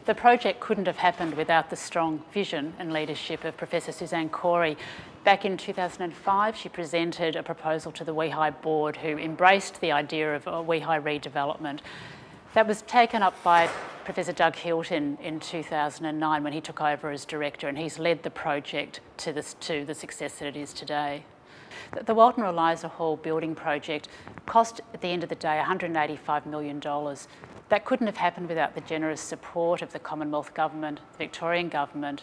The project couldn't have happened without the strong vision and leadership of Professor Suzanne Corey. Back in 2005, she presented a proposal to the WEHI board, who embraced the idea of a WEHI redevelopment. That was taken up by Professor Doug Hilton in 2009 when he took over as director, and he's led the project to the success that it is today. The Walton Eliza Hall building project cost, at the end of the day, $185 million. That couldn't have happened without the generous support of the Commonwealth Government, the Victorian Government,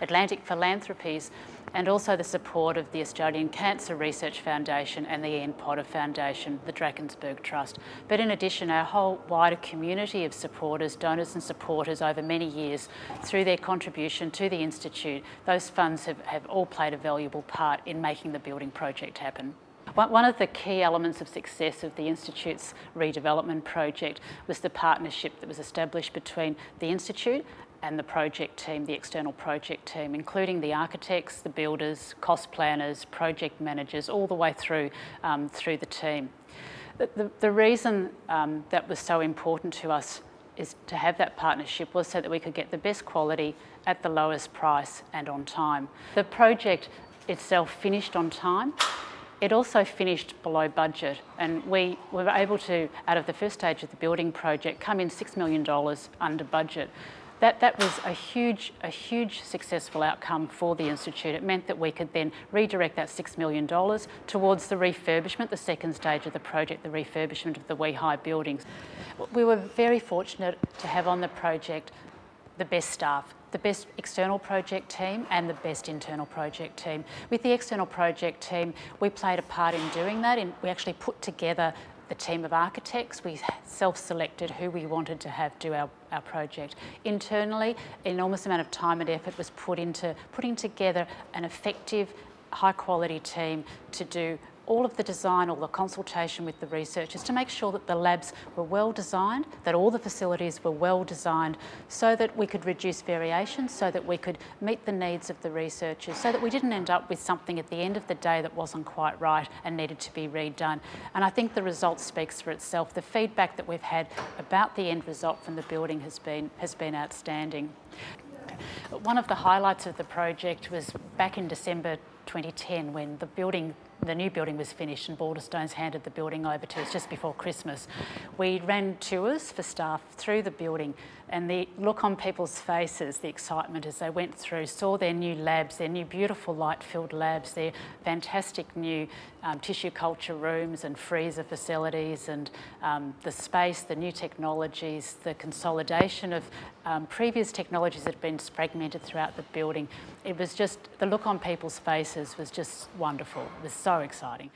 Atlantic Philanthropies, and also the support of the Australian Cancer Research Foundation and the Ian Potter Foundation, the Drakensberg Trust. But in addition, our whole wider community of supporters, donors and supporters over many years, through their contribution to the Institute, those funds have all played a valuable part in making the building project happen. One of the key elements of success of the Institute's redevelopment project was the partnership that was established between the Institute and the project team, the external project team, including the architects, the builders, cost planners, project managers, all the way through the team. The reason that was so important to us is to have that partnership was so that we could get the best quality at the lowest price and on time. The project itself finished on time. It also finished below budget, and we were able to, out of the first stage of the building project, come in $6 million under budget. That was a huge successful outcome for the Institute. It meant that we could then redirect that $6 million towards the refurbishment, the second stage of the project, the refurbishment of the WEHI buildings. We were very fortunate to have on the project the best staff, the best external project team and the best internal project team. With the external project team, we played a part in doing that. We actually put together the team of architects. We self-selected who we wanted to have do our project. Internally, an enormous amount of time and effort was put into putting together an effective, high-quality team to do all of the design, all the consultation with the researchers to make sure that the labs were well designed, that all the facilities were well designed, so that we could reduce variation, so that we could meet the needs of the researchers, so that we didn't end up with something at the end of the day that wasn't quite right and needed to be redone. And I think the result speaks for itself. The feedback that we've had about the end result from the building has been outstanding. One of the highlights of the project was back in December 2010 when the new building was finished and Balderstones handed the building over to us just before Christmas. We ran tours for staff through the building, and the look on people's faces, the excitement as they went through, saw their new labs, their new beautiful light-filled labs, their fantastic new tissue culture rooms and freezer facilities, and the space, the new technologies, the consolidation of previous technologies that had been fragmented throughout the building. It was just, the look on people's faces was just wonderful. It was so exciting.